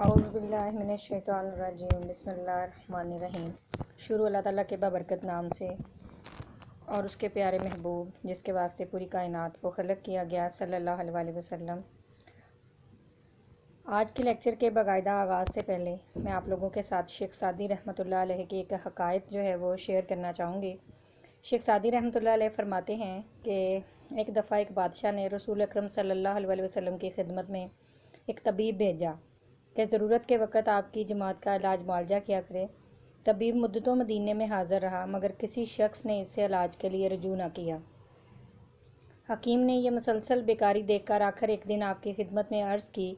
औज़ुबिल्लाहिमिनश्शैतानिर्रजीम बिस्मिल्लाहिर्रहमानिर्रहीम। शुरू अल्लाह ताला के बाबरकत नाम से और उसके प्यारे महबूब जिसके वास्ते पूरी कायनात को खलक किया गया सल्लल्लाहु अलैहि वसल्लम। आज के लेक्चर के बाकायदा आगाज़ से पहले मैं आप लोगों के साथ शेख सादी रहमतुल्लाह अलैह की एक हकायत जो है वो शेयर करना चाहूँगी। शेख सादी रहमतुल्लाह अलैह फरमाते हैं कि एक दफ़ा एक बादशाह ने रसूल अकरम सल्लल्लाहु अलैहि वसल्लम की खिदमत में एक तबीब भेजा कि ज़रूरत के वक़्त आपकी जमात का इलाज मुआवजा किया करे। तबीब मुद्दतों मदीने में हाज़िर रहा मगर किसी शख्स ने इससे इलाज के लिए रजू न किया। हकीम ने यह मुसलसल बेकारी देखकर आखिर एक दिन आपकी खिदमत में अर्ज़ की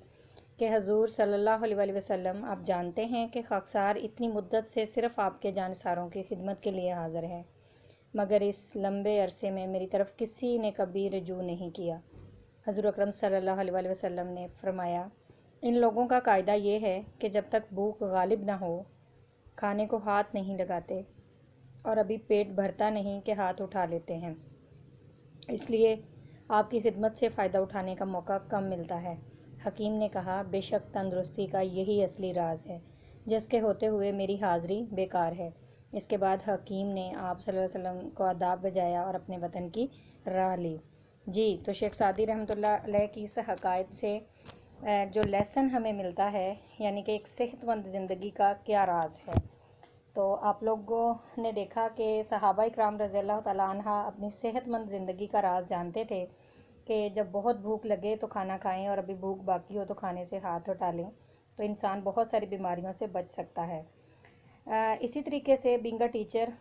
कि हजूर सल्लल्लाहु अलैहि वसल्लम, आप जानते हैं कि खाकसार इतनी मुद्दत से सिर्फ़ आपके जानसारों की खिदमत के लिए हाज़िर है, मगर इस लंबे अरसे में मेरी तरफ़ किसी ने कभी रजू नहीं किया। हजूर अकरम सल्लल्लाहु अलैहि वसल्लम ने फरमाया, इन लोगों का कायदा ये है कि जब तक भूख गालिब ना हो खाने को हाथ नहीं लगाते और अभी पेट भरता नहीं कि हाथ उठा लेते हैं। इसलिए आपकी खिदमत से फ़ायदा उठाने का मौका कम मिलता है। हकीम ने कहा, बेशक तंदुरुस्ती का यही असली राज है जिसके होते हुए मेरी हाज़िरी बेकार है। इसके बाद हकीम ने आप सल्लल्लाहु अलैहि वसल्लम को आदाब बजाया और अपने वतन की राह ली। जी, तो शेख सादी रहमतुल्लाह अलैह की इस हकायत से जो लेसन हमें मिलता है, यानी कि एक सेहतमंद ज़िंदगी का क्या राज है। तो आप लोगों ने देखा कि सहाबा इकराम रज़ियल्लाहु तआला अन्हा अपनी सेहतमंद ज़िंदगी का राज जानते थे कि जब बहुत भूख लगे तो खाना खाएं और अभी भूख बाकी हो तो खाने से हाथ हटा लें, तो इंसान बहुत सारी बीमारियों से बच सकता है। इसी तरीके से बीइंग अ टीचर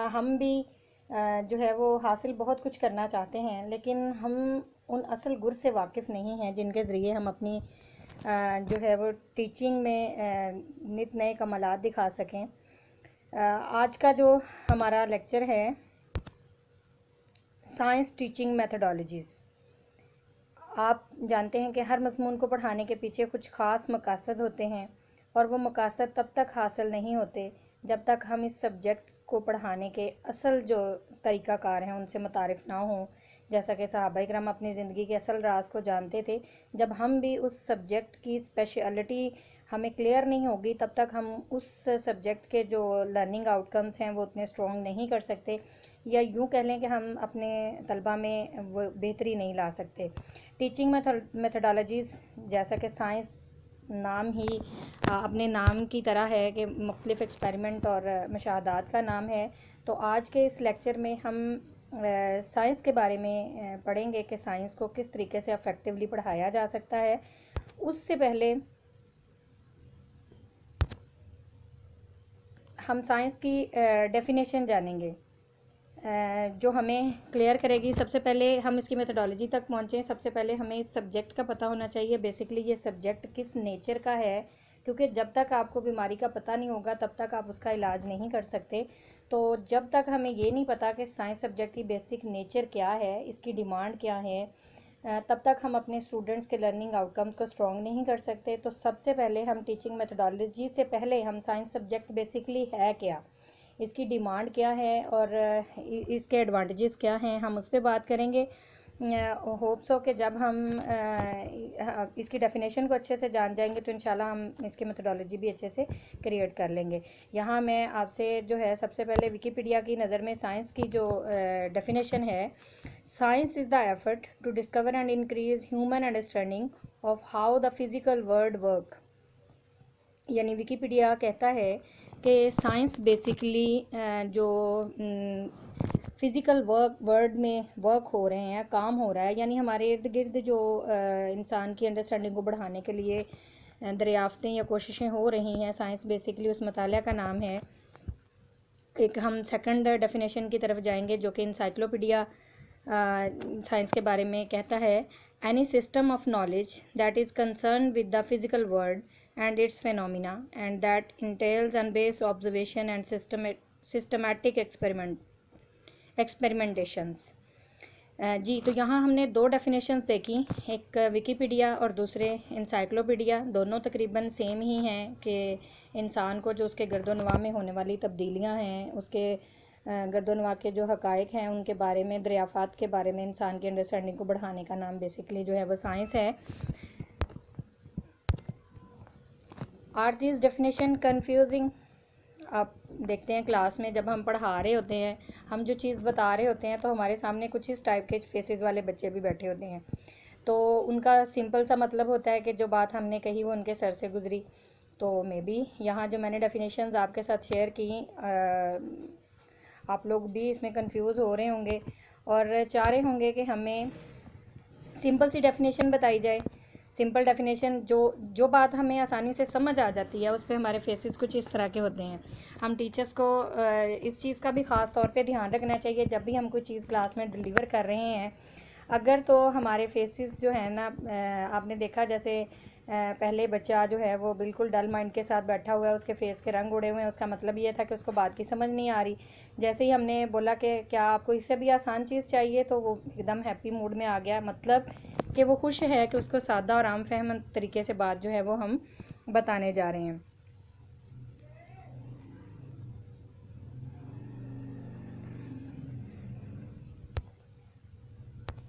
हम भी जो है वो हासिल बहुत कुछ करना चाहते हैं, लेकिन हम उन असल गुर से वाकिफ़ नहीं हैं जिनके ज़रिए हम अपनी जो है वो टीचिंग में नित नए कमालात दिखा सकें। आज का जो हमारा लेक्चर है साइंस टीचिंग मेथडोलॉजीज़। आप जानते हैं कि हर मज़मून को पढ़ाने के पीछे कुछ ख़ास मकासद होते हैं और वो मकासद तब तक हासिल नहीं होते जब तक हम इस सब्जेक्ट को पढ़ाने के असल जो तरीक़ाकार हैं उनसे मुतारिफ़ ना हों। जैसा कि सहाबा इकराम अपनी ज़िंदगी के असल राज को जानते थे, जब हम भी उस सब्जेक्ट की स्पेशलिटी हमें क्लियर नहीं होगी तब तक हम उस सब्जेक्ट के जो लर्निंग आउटकम्स हैं वो उतने स्ट्रॉन्ग नहीं कर सकते, या यूँ कह लें कि हम अपने तलबा में वो बेहतरी नहीं ला सकते। टीचिंग मेथडोलॉजीज़, जैसा कि साइंस नाम ही अपने नाम की तरह है कि मुख्तलिफ़ एक्सपेरिमेंट और मुशाहदात का नाम है, तो आज के इस लेक्चर में हम साइंस के बारे में पढ़ेंगे कि साइंस को किस तरीके से अफेक्टिवली पढ़ाया जा सकता है। उससे पहले हम साइंस की डेफिनेशन जानेंगे जो हमें क्लियर करेगी। सबसे पहले हम इसकी मेथडोलॉजी तक पहुँचें, सबसे पहले हमें इस सब्जेक्ट का पता होना चाहिए बेसिकली ये सब्जेक्ट किस नेचर का है, क्योंकि जब तक आपको बीमारी का पता नहीं होगा तब तक आप उसका इलाज नहीं कर सकते। तो जब तक हमें ये नहीं पता कि साइंस सब्जेक्ट की बेसिक नेचर क्या है, इसकी डिमांड क्या है, तब तक हम अपने स्टूडेंट्स के लर्निंग आउटकम्स को स्ट्रॉन्ग नहीं कर सकते। तो सबसे पहले हम टीचिंग मेथडोलॉजी से पहले हम साइंस सब्जेक्ट बेसिकली है क्या, इसकी डिमांड क्या है और इसके एडवांटेजेस क्या हैं, हम उस पर बात करेंगे। होप्स हो कि जब हम इसकी डेफिनेशन को अच्छे से जान जाएंगे तो इंशाल्लाह हम इसकी मेथडोलॉजी भी अच्छे से क्रिएट कर लेंगे। यहाँ मैं आपसे जो है सबसे पहले विकीपीडिया की नज़र में साइंस की जो डेफिनेशन है, science is the effort to discover and increase human understanding of how the physical world work. यानी विकीपीडिया कहता है कि साइंस बेसिकली जो फ़िज़िकल वर्ल्ड में वर्क हो रहे हैं, काम हो रहा है, यानी हमारे इर्द गिर्द जो इंसान की अंडरस्टैंडिंग को बढ़ाने के लिए दरियाफ्तें या कोशिशें हो रही हैं, साइंस बेसिकली उस मतालिया का नाम है। एक हम सेकंड डेफिनेशन की तरफ जाएंगे जो कि इंसाइक्लोपीडिया साइंस के बारे में कहता है, any system of knowledge that is concern with the physical world and its phenomena and that entails unbased observation and systematic experimentations। जी, तो यहाँ हमने दो डेफिनेशंस देखी, एक विकीपीडिया और दूसरे इंसाइक्लोपीडिया। दोनों तकरीबन सेम ही हैं कि इंसान को जो उसके गर्दोनवा में होने वाली तब्दीलियाँ हैं, उसके गर्दोनवा के जो हक़ाइक़ हैं उनके बारे में, दरियाफ़ात के बारे में इंसान की अंडरस्टैंडिंग को बढ़ाने का नाम बेसिकली जो है वो साइंस है। Are this definition confusing? आप देखते हैं क्लास में जब हम पढ़ा रहे होते हैं, हम जो चीज़ बता रहे होते हैं तो हमारे सामने कुछ इस टाइप के फेसेस वाले बच्चे भी बैठे होते हैं, तो उनका सिंपल सा मतलब होता है कि जो बात हमने कही वो उनके सर से गुजरी। तो मे बी यहाँ जो मैंने डेफिनेशंस आपके साथ शेयर की, आप लोग भी इसमें कंफ्यूज हो रहे होंगे और चाह रहे होंगे कि हमें सिंपल सी डेफिनेशन बताई जाए। सिंपल डेफिनेशन जो बात हमें आसानी से समझ आ जाती है, उस पर हमारे फेसेस कुछ इस तरह के होते हैं। हम टीचर्स को इस चीज़ का भी ख़ास तौर पे ध्यान रखना चाहिए जब भी हम कोई चीज़ क्लास में डिलीवर कर रहे हैं। अगर तो हमारे फेसेस जो है ना, आपने देखा जैसे पहले बच्चा जो है वो बिल्कुल डल माइंड के साथ बैठा हुआ है, उसके फेस के रंग उड़े हुए हैं, उसका मतलब ये था कि उसको बात की समझ नहीं आ रही। जैसे ही हमने बोला कि क्या आपको इससे भी आसान चीज़ चाहिए, तो वो एकदम हैप्पी मूड में आ गया, मतलब कि वो खुश है कि उसको सादा और आम फहम तरीके से बात जो है वो हम बताने जा रहे हैं।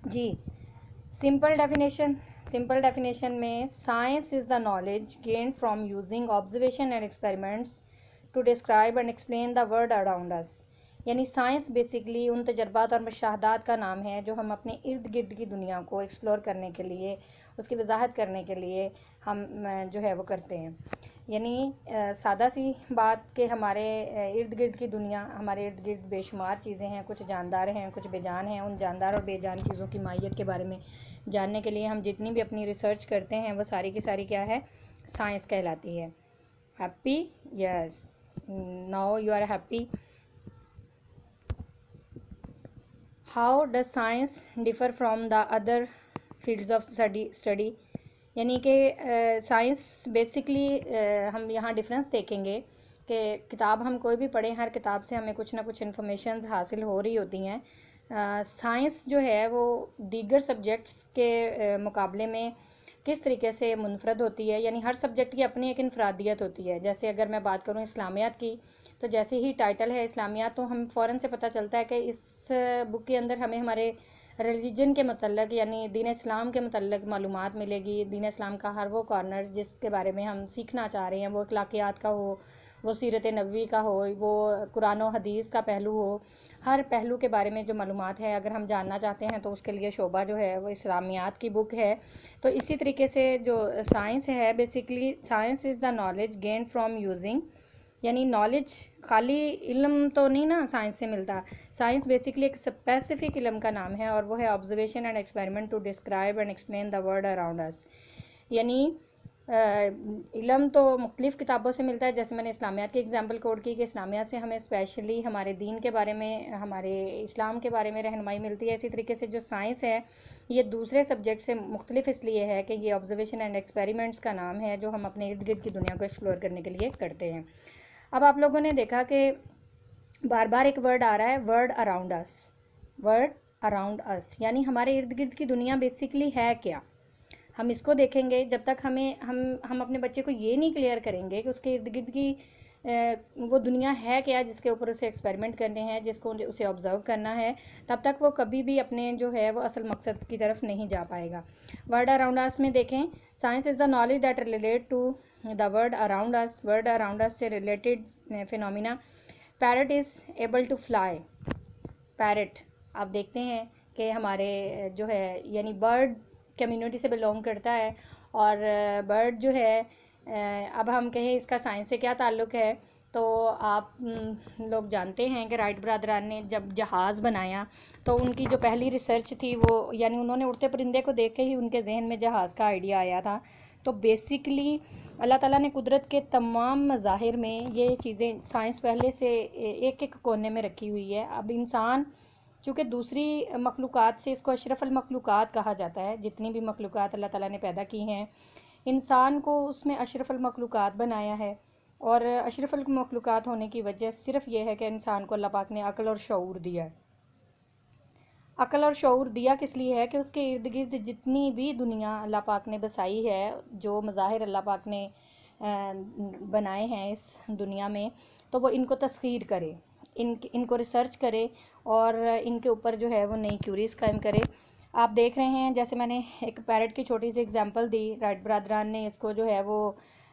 जी, सिंपल डेफिनेशन में science is the knowledge gained from using observation and experiments to describe and explain the world around us. यानी साइंस बेसिकली उन तजर्बात और मुशाहदात का नाम है जो हम अपने इर्द गिर्द की दुनिया को एक्सप्लोर करने के लिए, उसकी वजाहत करने के लिए हम जो है वो करते हैं। यानी सादा सी बात कि हमारे इर्द गिर्द की दुनिया, हमारे इर्द गिर्द बेशुमार चीज़ें हैं, कुछ जानदार हैं, कुछ बेजान हैं। उन जानदार और बेजान चीज़ों की माहियत के बारे में जानने के लिए हम जितनी भी अपनी रिसर्च करते हैं वो सारी की सारी क्या है, साइंस कहलाती है। Happy? Yes, now you are happy. How does science differ from the other fields of study? यानी कि साइंस बेसिकली हम यहाँ डिफरेंस देखेंगे कि किताब हम कोई भी पढ़ें, हर किताब से हमें कुछ ना कुछ इन्फॉर्मेशन हासिल हो रही होती हैं। साइंस जो है वो दीगर सब्जेक्ट्स के मुकाबले में किस तरीके से मुनफरद होती है, यानी हर सब्जेक्ट की अपनी एक इनफरादियत होती है। जैसे अगर मैं बात करूँ इस्लामियात की, तो जैसे ही टाइटल है इस्लामियात, तो हम फ़ौरन से पता चलता है कि इस बुक के अंदर हमें हमारे रिलीजन के मतलब, यानी दीन इस्लाम के मतलब मालूमात मिलेगी। दीन इस्लाम का हर वो कॉर्नर जिसके बारे में हम सीखना चाह रहे हैं, वो अखलाकियात का हो, वो सीरत नबवी का हो, वो कुरान और हदीस का पहलू हो, हर पहलू के बारे में जो मालूमात है अगर हम जानना चाहते हैं तो उसके लिए शोबा जो है वो इस्लामियात की बुक है। तो इसी तरीके से जो साइंस है, basically science is the knowledge gain from using, यानी नॉलेज खाली इल्म तो नहीं ना साइंस से मिलता। साइंस बेसिकली एक स्पेसिफिक इल्म का नाम है और वो है observation and experiment to describe and explain the world around us. यानी इल्म तो मुख्तलिफ़ किताबों से मिलता है, जैसे मैंने इस्लामियात की एग्जांपल कोड की कि इस्लामियात से हमें स्पेशली हमारे दीन के बारे में, हमारे इस्लाम के बारे में रहनुमाई मिलती है। इसी तरीके से जो साइंस है ये दूसरे सब्जेक्ट से मुख्तलिफ इसलिए है कि ये ऑब्जर्वेशन एंड एक्सपेरिमेंट्स का नाम है जो हम अपने इर्द गिर्द की दुनिया को एक्सप्लोर करने के लिए करते हैं। अब आप लोगों ने देखा कि बार बार एक वर्ड आ रहा है, word around us. Word around us यानी हमारे इर्द गिर्द की दुनिया बेसिकली है क्या, हम इसको देखेंगे। जब तक हम अपने बच्चे को ये नहीं क्लियर करेंगे कि उसके इर्द गिर्द की वो दुनिया है क्या जिसके ऊपर उसे एक्सपेरिमेंट करने हैं, जिसको उसे ऑब्जर्व करना है, तब तक वो कभी भी अपने जो है वो असल मकसद की तरफ नहीं जा पाएगा। वर्ड अराउंड अस में देखें, science is the knowledge that relate to the world around us. World around us से related phenomena. Parrot is able to fly. Parrot आप देखते हैं कि हमारे जो है यानी बर्ड कम्युनिटी से बिलोंग करता है, और बर्ड जो है, अब हम कहें इसका साइंस से क्या ताल्लुक़ है, तो आप लोग जानते हैं कि राइट ब्रदरान ने जब जहाज़ बनाया तो उनकी जो पहली रिसर्च थी वो, यानी उन्होंने उड़ते परिंदे को देख के ही उनके जहन में जहाज़ का आइडिया आया था। तो बेसिकली अल्लाह ताला ने कुदरत के तमाम मज़ाहिर में ये चीज़ें, साइंस पहले से एक एक कोने में रखी हुई है। अब इंसान चूँकि दूसरी मखलूक़ात से, इसको अशरफुल मखलूक़ात कहा जाता है, जितनी भी मखलूक़ात अल्लाह ताला ने पैदा की हैं, इंसान को उसमें अशरफुल मखलूक़ात बनाया है। और अशरफुल मखलूक़ात होने की वजह सिर्फ ये है कि इंसान को अल्लाह पाक ने अक्ल और शऊर दिया है। अक्ल और शऊर दिया किस लिए है कि उसके इर्द गिर्द जितनी भी दुनिया अल्लाह पाक ने बसाई है, जो मज़ाहिर अल्लाह पाक ने बनाए हैं इस दुनिया में, तो वो इनको तस्खीर करे, इनको रिसर्च करे और इनके ऊपर जो है वो नई क्यूरीज कायम करे। आप देख रहे हैं, जैसे मैंने एक पैरट की छोटी सी एग्जांपल दी, राइट ब्रदरान ने इसको जो है वो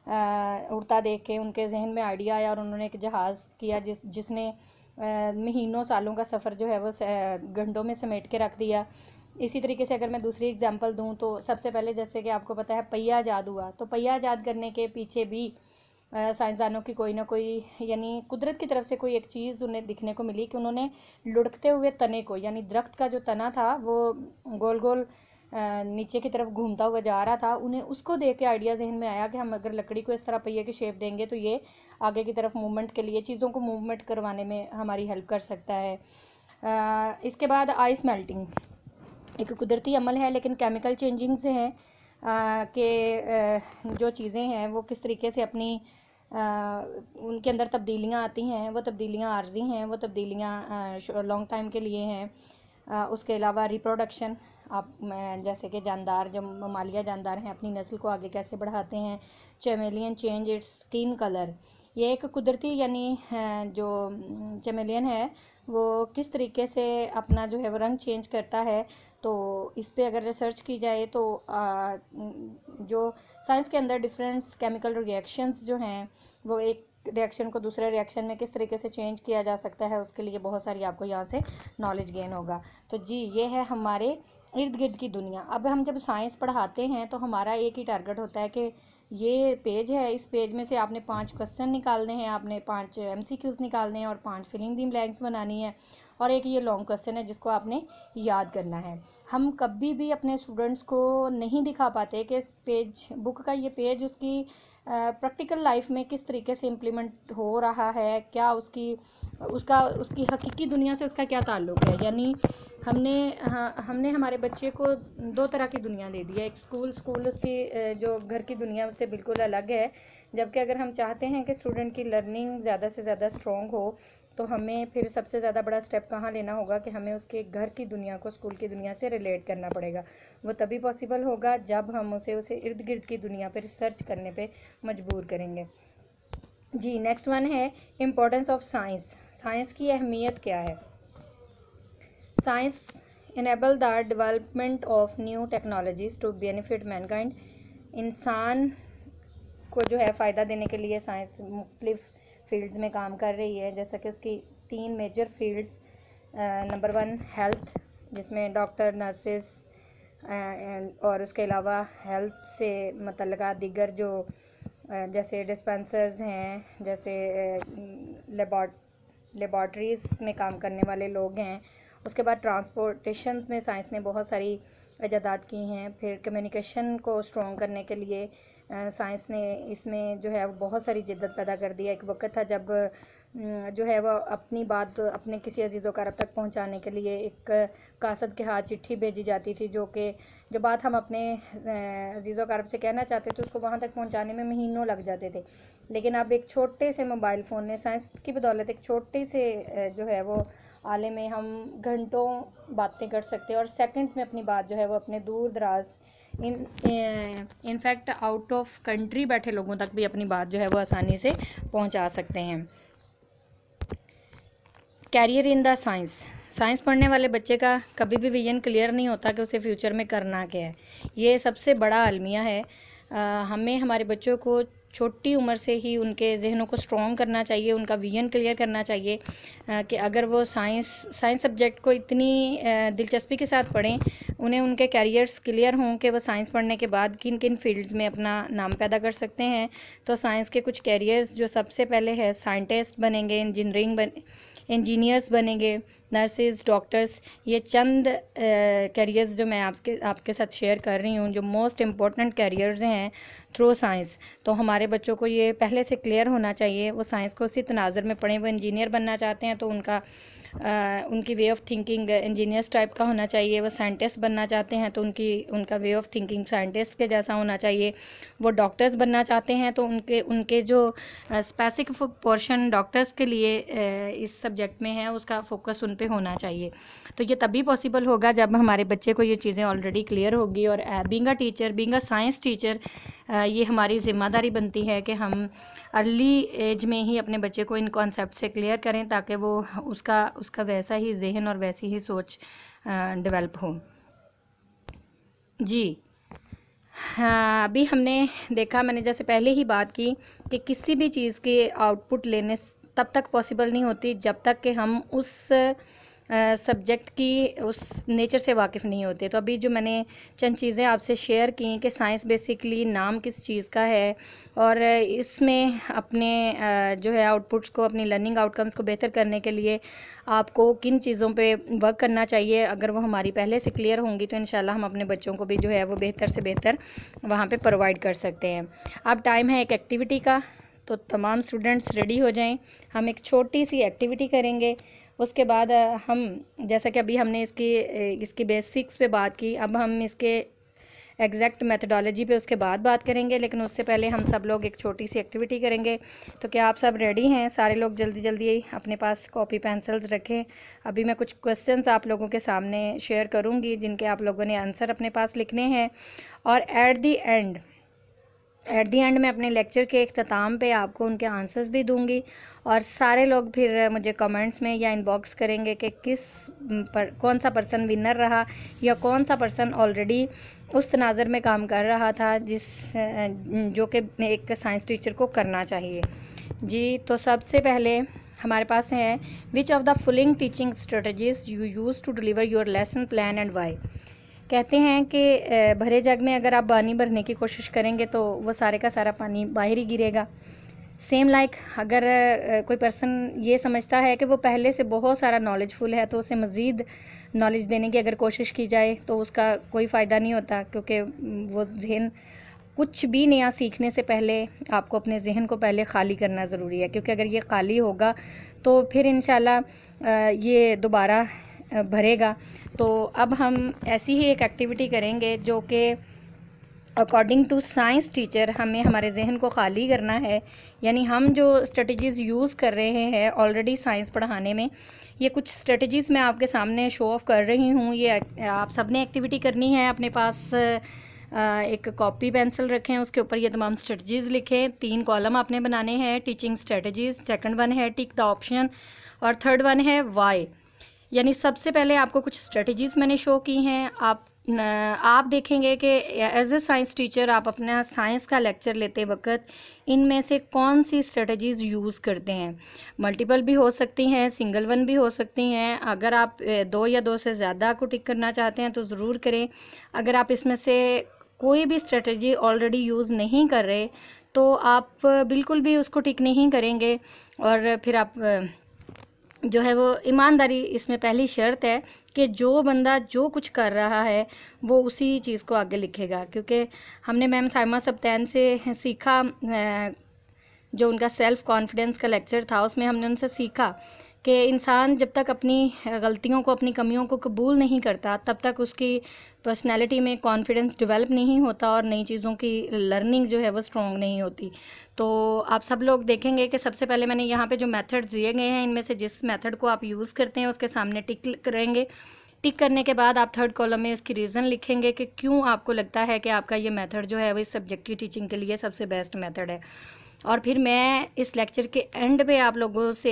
उड़ता देख के उनके जहन में आइडिया आया और उन्होंने एक जहाज़ किया जिसने महीनों सालों का सफ़र जो है वो घंटों में समेट के रख दिया। इसी तरीके से अगर मैं दूसरी एग्जांपल दूं तो सबसे पहले जैसे कि आपको पता है पहिया इजाद हुआ, तो पहिया इजाद करने के पीछे भी साइंसदानों की कोई ना कोई यानी कुदरत की तरफ से कोई एक चीज़ उन्हें दिखने को मिली कि उन्होंने लुढ़कते हुए तने को, यानी दरख्त का जो तना था वो गोल गोल नीचे की तरफ घूमता हुआ जा रहा था, उन्हें उसको देख के आइडिया जहन में आया कि हम अगर लकड़ी को इस तरह पहिए की शेप देंगे तो ये आगे की तरफ मूवमेंट के लिए, चीज़ों को मूवमेंट करवाने में हमारी हेल्प कर सकता है। इसके बाद आइस मेल्टिंग एक कुदरती अमल है लेकिन केमिकल चेंजिंग से हैं कि जो चीज़ें हैं वो किस तरीके से अपनी उनके अंदर तब्दीलियाँ आती हैं, वो तब्दीलियाँ आर्जी हैं, वो तब्दीलियाँ लॉन्ग टाइम के लिए हैं। उसके अलावा रिप्रोडक्शन, आप जैसे कि जानदार जो ममालिया जानदार हैं अपनी नस्ल को आगे कैसे बढ़ाते हैं। चैमेलियन चेंज इट्स स्किन कलर, ये एक कुदरती यानी जो चैमेलियन है वो किस तरीके से अपना जो है वो रंग चेंज करता है। तो इस पे अगर रिसर्च की जाए तो जो साइंस के अंदर डिफरेंट केमिकल रिएक्शंस जो हैं वो एक रिएक्शन को दूसरे रिएक्शन में किस तरीके से चेंज किया जा सकता है, उसके लिए बहुत सारी आपको यहाँ से नॉलेज गेन होगा। तो जी ये है हमारे इर्द गिर्द की दुनिया। अब हम जब साइंस पढ़ाते हैं तो हमारा एक ही टारगेट होता है कि ये पेज है, इस पेज में से आपने 5 क्वेश्चन निकालने हैं, आपने 5 MCQs निकालने हैं और 5 फिलिंग द ब्लैंक्स बनानी है और एक ये लॉन्ग क्वेश्चन है जिसको आपने याद करना है। हम कभी भी अपने स्टूडेंट्स को नहीं दिखा पाते कि पेज बुक का ये पेज उसकी प्रैक्टिकल लाइफ में किस तरीके से इम्प्लीमेंट हो रहा है, क्या उसकी हकीकी दुनिया से उसका क्या ताल्लुक़ है। यानी हमने हमारे बच्चे को 2 तरह की दुनिया दे दी है। एक स्कूल उसकी जो घर की दुनिया उससे बिल्कुल अलग है, जबकि अगर हम चाहते हैं कि स्टूडेंट की लर्निंग ज़्यादा से ज़्यादा स्ट्रॉन्ग हो तो हमें फिर सबसे ज़्यादा बड़ा स्टेप कहाँ लेना होगा कि हमें उसके घर की दुनिया को स्कूल की दुनिया से रिलेट करना पड़ेगा। वो तभी पॉसिबल होगा जब हम उसे इर्द गिर्द की दुनिया पर रिसर्च करने पे मजबूर करेंगे। जी नेक्स्ट वन है इम्पोर्टेंस ऑफ साइंस। साइंस की अहमियत क्या है। Science enable the development of new technologies to benefit mankind. इंसान को जो है फ़ायदा देने के लिए साइंस मुख्तलिफ फील्ड्स में काम कर रही है, जैसा कि उसकी 3 मेजर फील्ड्स। नंबर 1 हेल्थ, जिसमें डॉक्टर, नर्सेस और उसके अलावा हेल्थ से मुतल्लिक़ा दीगर जो जैसे डिस्पेंसर्स हैं, जैसे लेबॉर्ट्रीज़ में काम करने वाले लोग हैं। उसके बाद ट्रांसपोर्टेशंस में साइंस ने बहुत सारी इजादात की हैं। फिर कम्युनिकेशन को स्ट्रॉन्ग करने के लिए साइंस ने इसमें जो है वो बहुत सारी जिद्दत पैदा कर दी है। एक वक्त था जब जो है वो अपनी बात अपने किसी अजीज़ वक़ारब तक पहुंचाने के लिए एक कासद के हाथ चिट्ठी भेजी जाती थी, जो बात हम अपने अजीज़ वक़ारब से कहना चाहते थे उसको वहां तक पहुंचाने में महीनों लग जाते थे। लेकिन अब एक छोटे से मोबाइल फ़ोन ने, साइंस की बदौलत एक छोटे से जो है वो आले में हम घंटों बातें कर सकते हैं और सेकंड्स में अपनी बात जो है वो अपने दूर दराज इनफैक्ट आउट ऑफ कंट्री बैठे लोगों तक भी अपनी बात जो है वो आसानी से पहुंचा सकते हैं। कैरियर इन द साइंस पढ़ने वाले बच्चे का कभी भी विजन क्लियर नहीं होता कि उसे फ्यूचर में करना क्या है। ये सबसे बड़ा अलमिया है। हमें हमारे बच्चों को छोटी उम्र से ही उनके जहनों को स्ट्रॉन्ग करना चाहिए, उनका विजन क्लियर करना चाहिए कि अगर वो साइंस सब्जेक्ट को इतनी दिलचस्पी के साथ पढ़ें, उन्हें उनके कैरियर्स क्लियर हों कि वो साइंस पढ़ने के बाद किन किन फील्ड्स में अपना नाम पैदा कर सकते हैं। तो साइंस के कुछ कैरियर्स जो सबसे पहले है, साइंटिस्ट बनेंगे, इंजीनियर्स बनेंगे, नर्सेज, डॉक्टर्स। ये चंद कैरियर्स जो मैं आपके साथ शेयर कर रही हूँ, जो मोस्ट इम्पॉर्टेंट कैरियर्स हैं थ्रू साइंस। तो हमारे बच्चों को ये पहले से क्लियर होना चाहिए, वो साइंस को इसी तनाज़ुर में पढ़ें। वो इंजीनियर बनना चाहते हैं तो उनकी way of thinking engineers type का होना चाहिए। वो साइंटिस्ट बनना चाहते हैं तो उनका वे ऑफ थिंकिंग साइंटिस्ट के जैसा होना चाहिए। वो डॉक्टर्स बनना चाहते हैं तो उनके जो स्पेसिफिक पोर्शन डॉक्टर्स के लिए इस सब्जेक्ट में है उसका फोकस उन पे होना चाहिए। तो ये तभी पॉसिबल होगा जब हमारे बच्चे को ये चीज़ें ऑलरेडी क्लियर होगी। और being a teacher, being a science teacher, ये हमारी ज़िम्मेदारी बनती है कि हम अर्ली एज में ही अपने बच्चे को इन कॉन्सेप्ट से क्लियर करें ताकि वो उसका वैसा ही जहन और वैसी ही सोच डेवलप हो। जी हाँ, अभी हमने देखा, मैंने जैसे पहले ही बात की कि किसी भी चीज़ के आउटपुट लेने तब तक पॉसिबल नहीं होती जब तक कि हम उस सब्जेक्ट की उस नेचर से वाकिफ़ नहीं होते। तो अभी जो मैंने चंद चीज़ें आपसे शेयर की कि साइंस बेसिकली नाम किस चीज़ का है और इसमें अपने जो है आउटपुट्स को, अपनी लर्निंग आउटकम्स को बेहतर करने के लिए आपको किन चीज़ों पे वर्क करना चाहिए, अगर वो हमारी पहले से क्लियर होंगी तो इंशाल्लाह हम अपने बच्चों को भी जो है वो बेहतर से बेहतर वहाँ पे प्रोवाइड कर सकते हैं। अब टाइम है एक एक्टिविटी का, तो तमाम स्टूडेंट्स रेडी हो जाएं। हम एक छोटी सी एक्टिविटी करेंगे, उसके बाद हम, जैसा कि अभी हमने इसकी बेसिक्स पे बात की, अब हम इसके एग्जैक्ट मेथडोलॉजी पे उसके बाद बात करेंगे, लेकिन उससे पहले हम सब लोग एक छोटी सी एक्टिविटी करेंगे। तो क्या आप सब रेडी हैं? सारे लोग जल्दी जल्दी अपने पास कॉपी पेंसिल्स रखें। अभी मैं कुछ क्वेश्चंस आप लोगों के सामने शेयर करूंगी जिनके आप लोगों ने आंसर अपने पास लिखने हैं, और एट दी एंड मैं अपने लेक्चर के इख्तिताम पे आपको उनके आंसर्स भी दूंगी, और सारे लोग फिर मुझे कमेंट्स में या इनबॉक्स करेंगे कि कौन सा पर्सन विनर रहा, या कौन सा पर्सन ऑलरेडी उस तनाज़र में काम कर रहा था जो कि एक साइंस टीचर को करना चाहिए। जी, तो सबसे पहले हमारे पास है, which of the following teaching strategies you use to deliver your lesson plan and why. कहते हैं कि भरे जग में अगर आप पानी भरने की कोशिश करेंगे तो वो सारे का सारा पानी बाहर ही गिरेगा। सेम लाइक अगर कोई पर्सन ये समझता है कि वो पहले से बहुत सारा नॉलेजफुल है तो उसे मज़ीद नॉलेज देने की अगर कोशिश की जाए तो उसका कोई फ़ायदा नहीं होता, क्योंकि वो जहन, कुछ भी नया सीखने से पहले आपको अपने जहन को पहले ख़ाली करना ज़रूरी है, क्योंकि अगर ये ख़ाली होगा तो फिर इंशाल्लाह ये दोबारा भरेगा। तो अब हम ऐसी ही एक एक्टिविटी करेंगे जो कि अकॉर्डिंग टू साइंस टीचर हमें हमारे जहन को ख़ाली करना है। यानी हम जो स्ट्रेटजीज़ यूज़ कर रहे हैं ऑलरेडी साइंस पढ़ाने में, ये कुछ स्ट्रेटजीज़ मैं आपके सामने शो ऑफ कर रही हूँ। ये आप सब ने एक्टिविटी करनी है। अपने पास एक कॉपी पेंसिल रखें, उसके ऊपर ये तमाम स्ट्रेटजीज़ लिखें। 3 कॉलम आपने बनाने हैं, टीचिंग स्ट्रेटजीज़, सेकंड वन है टिक द ऑप्शन, और थर्ड वन है वाई। यानी सबसे पहले आपको कुछ स्ट्रेटजीज़ मैंने शो की हैं। आप देखेंगे कि एज ए साइंस टीचर आप अपना साइंस का लेक्चर लेते वक्त इनमें से कौन सी स्ट्रेटजीज़ यूज़ करते हैं। मल्टीपल भी हो सकती हैं, सिंगल वन भी हो सकती हैं। अगर आप 2 या 2 से ज़्यादा को टिक करना चाहते हैं तो ज़रूर करें। अगर आप इसमें से कोई भी स्ट्रेटजी ऑलरेडी यूज़ नहीं कर रहे तो आप बिल्कुल भी उसको टिक नहीं करेंगे, और फिर आप जो है वो ईमानदारी इसमें पहली शर्त है कि जो बंदा जो कुछ कर रहा है वो उसी चीज़ को आगे लिखेगा। क्योंकि हमने मैम साइमा सब्तैन से सीखा, जो उनका सेल्फ़ कॉन्फिडेंस का लेक्चर था उसमें हमने उनसे सीखा कि इंसान जब तक अपनी गलतियों को, अपनी कमियों को कबूल नहीं करता तब तक उसकी पर्सनैलिटी में कॉन्फिडेंस डेवलप नहीं होता और नई चीज़ों की लर्निंग जो है वो स्ट्रॉन्ग नहीं होती। तो आप सब लोग देखेंगे कि सबसे पहले मैंने यहाँ पे जो मेथड दिए गए हैं इनमें से जिस मेथड को आप यूज़ करते हैं उसके सामने टिक करेंगे। टिक करने के बाद आप थर्ड कॉलम में इसकी रीज़न लिखेंगे कि क्यों आपको लगता है कि आपका ये मेथड जो है वो इस सब्जेक्ट की टीचिंग के लिए सबसे बेस्ट मेथड है। और फिर मैं इस लेक्चर के एंड पे आप लोगों से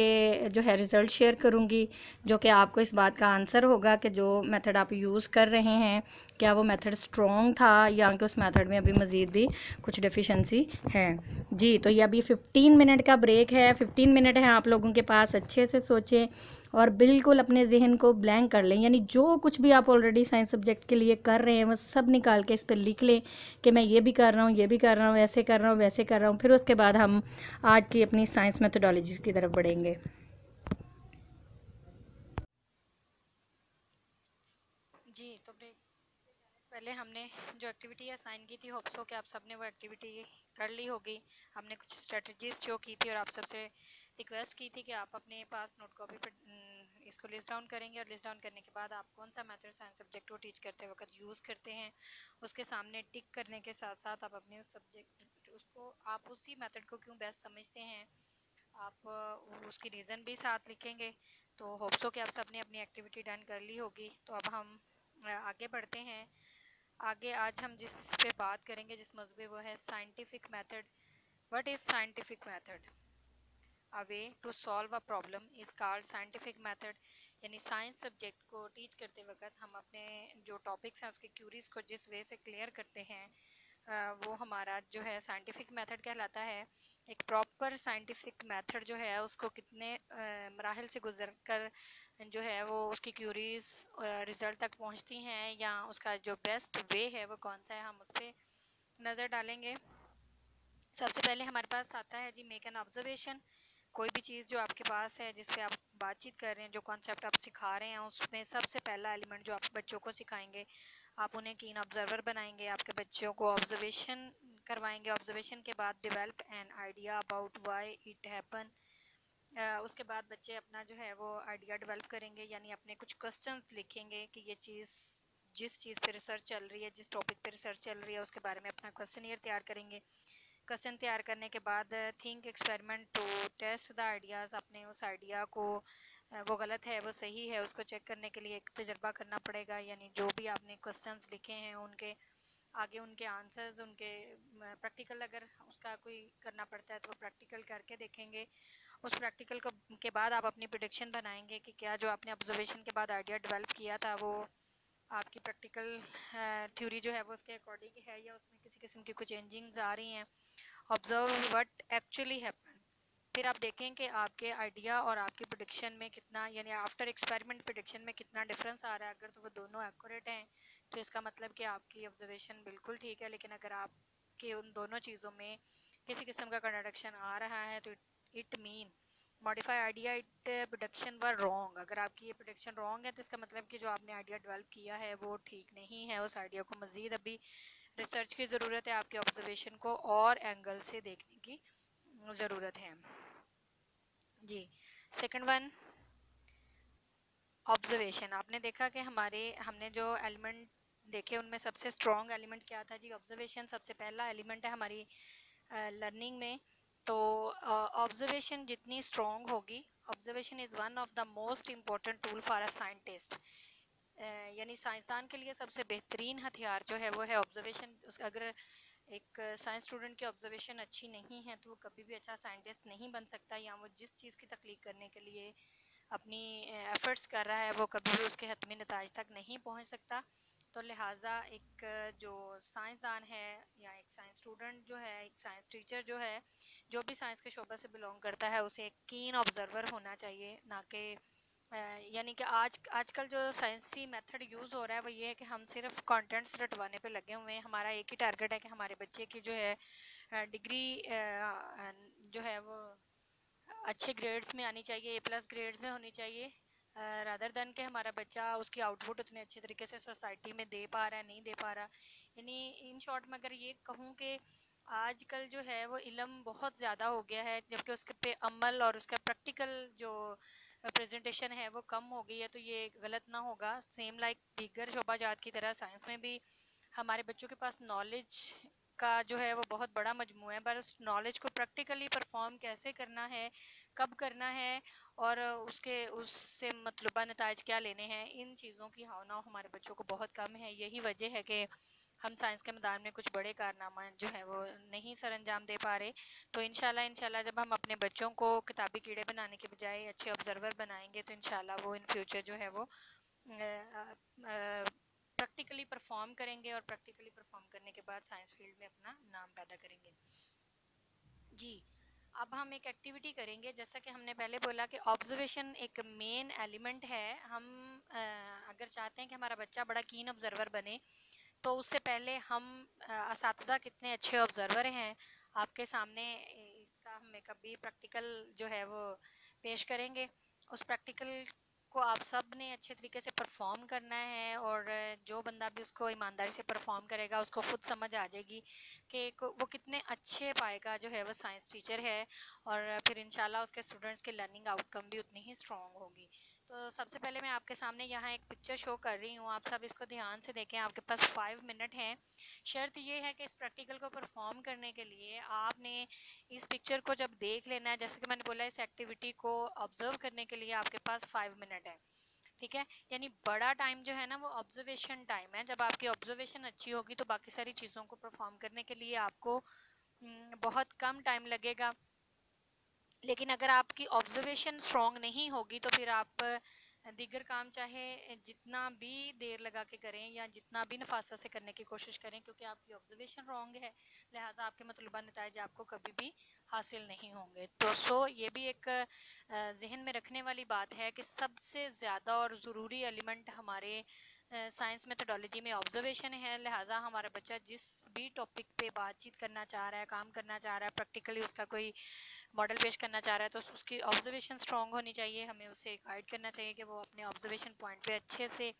जो है रिज़ल्ट शेयर करूँगी, जो कि आपको इस बात का आंसर होगा कि जो मेथड आप यूज़ कर रहे हैं क्या वो मेथड स्ट्रॉन्ग था या कि उस मेथड में अभी मज़ीद भी कुछ डेफिशिएंसी है। जी, तो ये अभी 15 मिनट का ब्रेक है। 15 मिनट है आप लोगों के पास, अच्छे से सोचें और बिल्कुल अपने जहन को ब्लैंक कर लें। यानी जो कुछ भी आप ऑलरेडी साइंस सब्जेक्ट के लिए कर रहे हैं वो सब निकाल के इस पर लिख लें कि मैं ये भी कर रहा हूँ, ये भी कर रहा हूँ, ऐसे कर रहा हूँ, वैसे कर रहा हूँ। फिर उसके बाद हम आज की अपनी साइंस मेथोडोलॉजी की तरफ बढ़ेंगे। जी, तो पहले हमने जो एक्टिविटी असाइन की थी, होप्स हो कि आप सबने वो एक्टिविटी कर ली होगी। हमने कुछ स्ट्रेटजीज शो की थी और आप सबसे रिक्वेस्ट की थी कि आप अपने पास नोट कॉपी पर इसको लिस्ट डाउन करेंगे, और लिस्ट डाउन करने के बाद आप कौन सा मेथड साइंस सब्जेक्ट को टीच करते वक्त यूज़ करते हैं उसके सामने टिक करने के साथ साथ आप अपने सब्जेक्ट उसको, आप उसी मेथड को क्यों बेस्ट समझते हैं, आप उसकी रीज़न भी साथ लिखेंगे। तो होप्स हो कि आप सबने अपनी एक्टिविटी डन कर ली होगी। तो अब हम आगे बढ़ते हैं। आगे आज हम जिस पे बात करेंगे, जिस मौजू पे, वो है scientific method. What is scientific method? A way to solve a problem is called scientific method. यानी साइंस सब्जेक्ट को टीच करते वक्त हम अपने जो टॉपिक्स हैं उसके क्यूरीज को जिस वे से क्लियर करते हैं वो हमारा जो है साइंटिफिक मेथड कहलाता है। एक प्रॉपर साइंटिफिक मेथड जो है उसको कितने मराहल से गुजर कर जो है वो उसकी क्यूरीज रिज़ल्ट तक पहुंचती हैं, या उसका जो बेस्ट वे है वो कौन सा है, हम उस पर नज़र डालेंगे। सबसे पहले हमारे पास आता है जी मेक एन ऑब्जर्वेशन। कोई भी चीज़ जो आपके पास है जिस पे आप बातचीत कर रहे हैं, जो कॉन्सेप्ट आप सिखा रहे हैं, उसमें सबसे पहला एलिमेंट जो आप बच्चों को सिखाएंगे, आप उन्हें कीन ऑब्जर्वर बनाएंगे, आपके बच्चों को ऑब्जर्वेशन करवाएंगे। ऑब्जर्वेशन के बाद develop an idea about why it happen. उसके बाद बच्चे अपना जो है वो आइडिया डेवलप करेंगे, यानी अपने कुछ क्वेश्चन लिखेंगे कि ये चीज़, जिस चीज़ पे रिसर्च चल रही है, जिस टॉपिक पे रिसर्च चल रही है, उसके बारे में अपना क्वेश्चन तैयार करेंगे। क्वेश्चन तैयार करने के बाद think experiment to test the ideas. अपने उस आइडिया को वो गलत है वो सही है उसको चेक करने के लिए एक तजर्बा करना पड़ेगा, यानी जो भी आपने क्वेश्चंस लिखे हैं उनके आगे उनके आंसर्स, उनके प्रैक्टिकल अगर उसका कोई करना पड़ता है तो वो प्रैक्टिकल करके देखेंगे। उस प्रैक्टिकल को के बाद आप अपनी प्रेडिक्शन बनाएंगे कि क्या जो आपने ऑब्जर्वेशन के बाद आइडिया डेवलप किया था वो आपकी प्रैक्टिकल थ्योरी जो है वो उसके अकॉर्डिंग है, या उसमें किसी किस्म की कुछ चेंजिंग्स आ रही हैं। Observe what actually happen. फिर आप देखें कि आपके आइडिया और आपकी प्रेडिक्शन में कितना, यानी आफ्टर एक्सपेरिमेंट प्रेडिक्शन में कितना डिफरेंस आ रहा है। अगर तो वो दोनों एक्यूरेट हैं तो इसका मतलब कि आपकी ऑब्जर्वेशन बिल्कुल ठीक है, लेकिन अगर आपके उन दोनों चीज़ों में किसी किस्म का कंट्रडिक्शन आ रहा है तो it mean modify idea it production were wrong. अगर आपकी ये प्रोडक्शन रॉन्ग है तो इसका मतलब कि जो आपने आइडिया डेवलप किया है वो ठीक नहीं है। उस आइडिया को मज़ीद अभी रिसर्च की ज़रूरत है, आपके ऑब्जर्वेशन को और एंगल से देखने की ज़रूरत है जी। Second one, observation. आपने देखा कि हमने जो एलिमेंट देखे उनमें सबसे स्ट्रॉन्ग एलिमेंट क्या था जी, ऑब्जर्वेशन। सबसे पहला एलिमेंट है हमारी लर्निंग में। तो ऑब्जर्वेशन जितनी स्ट्रॉन्ग होगी, observation is one of the most important tool for a scientist. यानी साइंसदान के लिए सबसे बेहतरीन हथियार जो है वो है ऑब्जर्वेशन। अगर एक साइंस स्टूडेंट की ऑब्जर्वेशन अच्छी नहीं है तो वो कभी भी अच्छा साइंटिस्ट नहीं बन सकता, या वो जिस चीज़ की तख्लीक करने के लिए अपनी एफ़र्ट्स कर रहा है वो कभी भी उसके हतमी नताज तक नहीं पहुंच सकता। तो लिहाजा एक जो साइंसदान है या एक साइंस स्टूडेंट जो है, एक साइंस टीचर जो है, जो भी साइंस के शोबे से बिलोंग करता है, उसे एक कीन ऑब्जर्वर होना चाहिए। ना कि यानी कि आजकल जो साइंसी मेथड यूज़ हो रहा है वो ये है कि हम सिर्फ कंटेंट्स रटवाने पे लगे हुए हैं। हमारा एक ही टारगेट है कि हमारे बच्चे की जो है डिग्री जो है वो अच्छे ग्रेड्स में आनी चाहिए, A+ ग्रेड्स में होनी चाहिए, रादर देन कि हमारा बच्चा उसकी आउटपुट उतने अच्छे तरीके से सोसाइटी में दे पा रहा है नहीं दे पा रहा। यानी इन शॉर्ट में अगर ये कहूँ कि आजकल जो है वो इल्म बहुत ज़्यादा हो गया है, जबकि उसके पे अमल और उसका प्रैक्टिकल जो प्रेजेंटेशन है वो कम हो गई है। तो ये गलत ना होगा। सेम लाइक दीगर शोबाजात की तरह साइंस में भी हमारे बच्चों के पास नॉलेज का जो है वो बहुत बड़ा मजमू है, पर उस नॉलेज को प्रैक्टिकली परफॉर्म कैसे करना है, कब करना है, और उससे मतलूबा नताज क्या लेने हैं, इन चीज़ों की हाव हमारे बच्चों को बहुत कम है। यही वजह है कि हम साइंस के मैदान में कुछ बड़े कारनामा जो है वो नहीं सर अंजाम दे पा रहे। तो इंशाल्लाह जब हम अपने बच्चों को किताबी कीड़े बनाने के बजाय अच्छे ऑब्जर्वर बनाएंगे तो इंशाल्लाह वो इन फ्यूचर जो है वो प्रैक्टिकली परफॉर्म करेंगे, और प्रैक्टिकली परफॉर्म करने के बाद साइंस फील्ड में अपना नाम पैदा करेंगे जी। अब हम एक एक्टिविटी करेंगे। जैसा कि हमने पहले बोला कि ऑब्जर्वेशन एक मेन एलिमेंट है। हम अगर चाहते हैं कि हमारा बच्चा बड़ा कीन ऑब्जर्वर बने तो उससे पहले हम असातिज़ा कितने अच्छे ऑब्जर्वर हैं आपके सामने इसका हम एक अभी प्रैक्टिकल जो है वो पेश करेंगे। उस प्रैक्टिकल को आप सब ने अच्छे तरीके से परफॉर्म करना है, और जो बंदा भी उसको ईमानदारी से परफॉर्म करेगा उसको खुद समझ आ जाएगी कि वो कितने अच्छे पाएगा जो है वो साइंस टीचर है, और फिर इंशाल्लाह उसके स्टूडेंट्स के लर्निंग आउटकम भी उतनी ही स्ट्रॉन्ग होगी। तो सबसे पहले मैं आपके सामने यहाँ एक पिक्चर शो कर रही हूँ, आप सब इसको ध्यान से देखें। आपके पास 5 मिनट हैं। शर्त ये है कि इस प्रैक्टिकल को परफॉर्म करने के लिए आपने इस पिक्चर को जब देख लेना है, जैसे कि मैंने बोला इस एक्टिविटी को ऑब्जर्व करने के लिए आपके पास 5 मिनट है, ठीक है। यानी बड़ा टाइम जो है ना वो ऑब्जर्वेशन टाइम है। जब आपकी ऑब्जर्वेशन अच्छी होगी तो बाकी सारी चीज़ों को परफॉर्म करने के लिए आपको बहुत कम टाइम लगेगा। लेकिन अगर आपकी ऑब्जर्वेशन स्ट्रॉन्ग नहीं होगी तो फिर आप दीगर काम चाहे जितना भी देर लगा के करें या जितना भी नफासा से करने की कोशिश करें, क्योंकि आपकी ऑब्जर्वेशन रॉन्ग है, लिहाजा आपके मतलूबा नताइज आपको कभी भी हासिल नहीं होंगे। तो ये भी एक जहन में रखने वाली बात है कि सबसे ज़्यादा और ज़रूरी एलिमेंट हमारे साइंस मेथोडोलॉजी में ऑब्जर्वेशन है। लिहाजा हमारा बच्चा जिस भी टॉपिक पे बातचीत करना चाह रहा है, काम करना चाह रहा है, प्रैक्टिकली उसका कोई मॉडल पेश करना चाह रहा है, तो उसकी ऑब्जर्वेशन स्ट्रॉन्ग होनी चाहिए। हमें उसे गाइड करना चाहिए कि वो अपने ऑब्जर्वेशन पॉइंट पे अच्छे से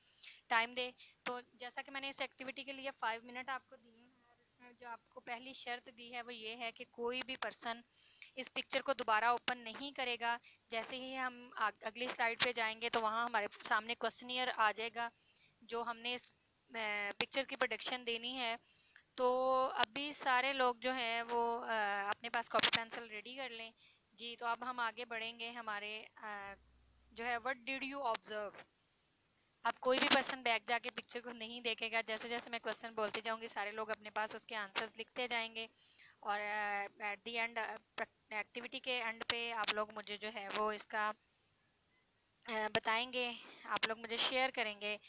टाइम दे। तो जैसा कि मैंने इस एक्टिविटी के लिए 5 मिनट आपको दिए हैं, और इसमें जो आपको पहली शर्त दी है वो ये है कि कोई भी पर्सन इस पिक्चर को दोबारा ओपन नहीं करेगा। जैसे ही हम अगली स्लाइड पे जाएंगे तो वहाँ हमारे सामने क्वेश्चनियर आ जाएगा जो हमने इस पिक्चर की प्रोडक्शन देनी है। तो अभी सारे लोग जो हैं वो अपने पास कॉपी पेंसिल रेडी कर लें। जी, तो अब हम आगे बढ़ेंगे। हमारे जो है व्हाट डिड यू ऑब्जर्व। अब कोई भी पर्सन बैक जाके पिक्चर को नहीं देखेगा। जैसे जैसे मैं क्वेश्चन बोलती जाऊंगी सारे लोग अपने पास उसके आंसर्स लिखते जाएंगे, और एट द एंड एक्टिविटी के एंड पे आप लोग मुझे जो है वो इसका बताएंगे। आप लोग मुझे शेयर करेंगे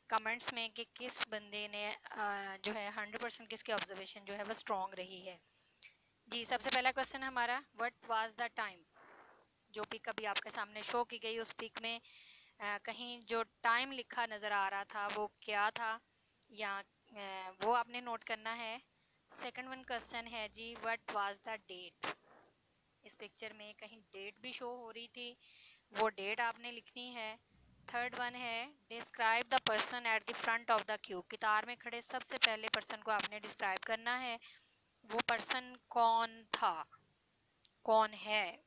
कमेंट्स में कि किस बंदे ने जो है 100% किसकी ऑब्जर्वेशन जो है वो स्ट्रॉन्ग रही है। जी, सबसे पहला क्वेश्चन हमारा व्हाट वाज द टाइम। जो पिक अभी आपके सामने शो की गई उस पिक में कहीं जो टाइम लिखा नज़र आ रहा था वो क्या था, या वो आपने नोट करना है। सेकंड वन क्वेश्चन है जी व्हाट वाज द डेट। इस पिक्चर में कहीं डेट भी शो हो रही थी, वो डेट आपने लिखनी है। थर्ड वन है describe the person at the front of the Q. कतार में खड़े सबसे पहले पर्सन को आपने डिस्क्राइब करना है। वो पर्सन कौन था, कौन है,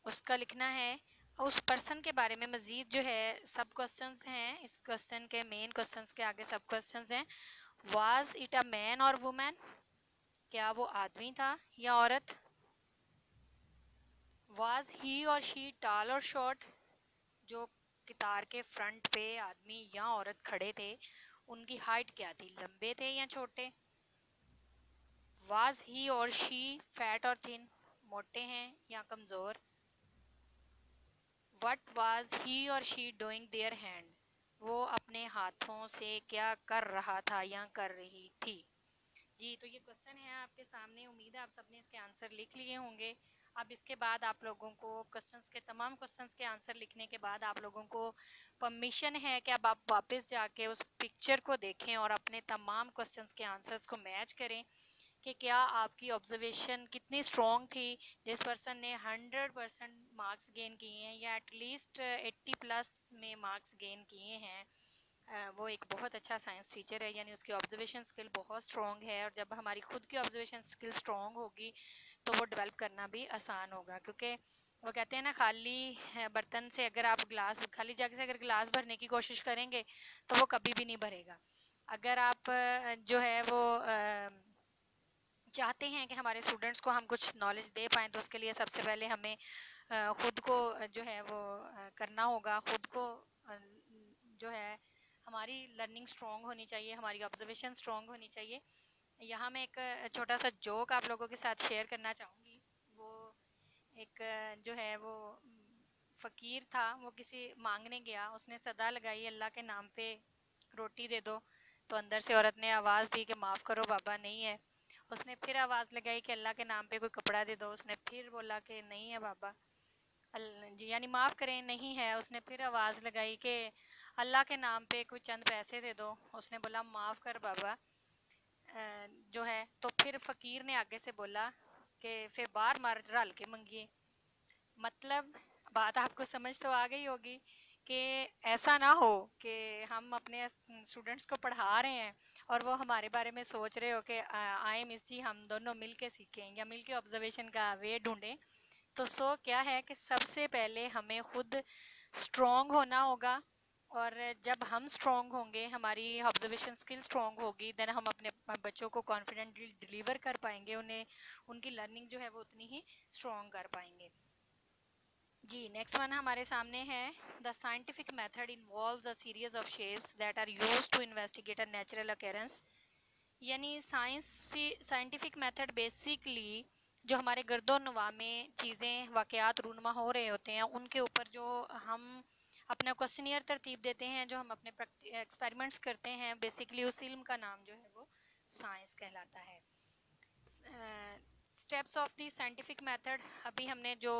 उसका लिखना है। उस पर्सन के बारे में मज़ीद जो है सब क्वेश्चंस हैं। इस क्वेश्चन के मेन क्वेश्चंस के आगे सब क्वेश्चंस हैं। वाज इट अ मैन और वुमेन। क्या वो आदमी था या औरत। वाज ही और शी टॉल और शॉर्ट। जो कितार के फ्रंट पे आदमी या औरत खड़े थे उनकी हाइट क्या थी, लंबे थे या छोटे। वाज ही और शी फैट और थिन, मोटे हैं या कमज़ोर। व्हाट वाज ही और शी डूइंग देयर हैंड। वो अपने हाथों से क्या कर रहा था या कर रही थी। जी, तो ये क्वेश्चन है आपके सामने। उम्मीद है आप सबने इसके आंसर लिख लिए होंगे। अब इसके बाद आप लोगों को क्वेश्चंस के तमाम क्वेश्चंस के आंसर लिखने के बाद आप लोगों को परमिशन है कि अब आप वापस जाके उस पिक्चर को देखें और अपने तमाम क्वेश्चंस के आंसर्स को मैच करें कि क्या आपकी ऑब्जर्वेशन कितनी स्ट्रॉन्ग थी। जिस पर्सन ने 100% मार्क्स गेन किए हैं या एटलीस्ट 80 प्लस में मार्क्स गेन किए हैं, वो एक बहुत अच्छा साइंस टीचर है, यानी उसकी ऑब्जर्वेशन स्किल बहुत स्ट्रॉन्ग है। और जब हमारी खुद की ऑब्जर्वेशन स्किल स्ट्रॉन्ग होगी तो वो डेवलप करना भी आसान होगा, क्योंकि वो कहते हैं ना खाली बर्तन से अगर आप गिलास, खाली जग से अगर गिलास भरने की कोशिश करेंगे तो वो कभी भी नहीं भरेगा। अगर आप जो है वो चाहते हैं कि हमारे स्टूडेंट्स को हम कुछ नॉलेज दे पाएँ, तो उसके लिए सबसे पहले हमें ख़ुद को जो है वो करना होगा। ख़ुद को जो है हमारी लर्निंग स्ट्रॉन्ग होनी चाहिए, हमारी ऑब्जर्वेशन स्ट्रॉन्ग होनी चाहिए। यहाँ मैं एक छोटा सा जोक आप लोगों के साथ शेयर करना चाहूँगी। वो एक जो है वो फ़कीर था, वो किसी मांगने गया, उसने सदा लगाई अल्लाह के नाम पे रोटी दे दो। तो अंदर से औरत ने आवाज़ दी कि माफ़ करो बाबा नहीं है। उसने फिर आवाज़ लगाई कि अल्लाह के नाम पे कोई कपड़ा दे दो। उसने फिर बोला कि नहीं है बाबा, जी यानी माफ़ करें नहीं है। उसने फिर आवाज़ लगाई कि अल्लाह के नाम पे कोई चंद पैसे दे दो। उसने बोला माफ़ कर बाबा जो है। तो फिर फ़कीर ने आगे से बोला कि फिर बार मार रल के मंगिए। मतलब बात आपको समझ तो आ गई होगी कि ऐसा ना हो कि हम अपने स्टूडेंट्स को पढ़ा रहे हैं और वो हमारे बारे में सोच रहे हो कि आए मिस जी हम दोनों मिल के सीखें या मिल के ऑब्जर्वेशन का वे ढूंढें। तो क्या है कि सबसे पहले हमें खुद स्ट्रॉन्ग होना होगा, और जब हम स्ट्रॉन्ग होंगे, हमारी ऑब्जर्वेशन स्किल स्ट्रॉन्ग होगी, देन हम अपने बच्चों को कॉन्फिडेंटली डिलीवर कर पाएंगे, उन्हें उनकी लर्निंग जो है वो उतनी ही स्ट्रॉन्ग कर पाएंगे। जी, नेक्स्ट वन हमारे सामने है the scientific method involves a series of shapes that are used to investigate a natural occurrence. यानी साइंटिफिक मेथड बेसिकली जो हमारे गर्दो नवा में चीज़ें वाक़यात रूनमा हो रहे होते हैं उनके ऊपर जो हम अपना क्वेश्चनियर तरतीब देते हैं, जो हम अपने एक्सपेरिमेंट्स करते हैं। बेसिकली उस इल्म का नाम जो है वो साइंस कहलाता है। Steps of the scientific method अभी हमने जो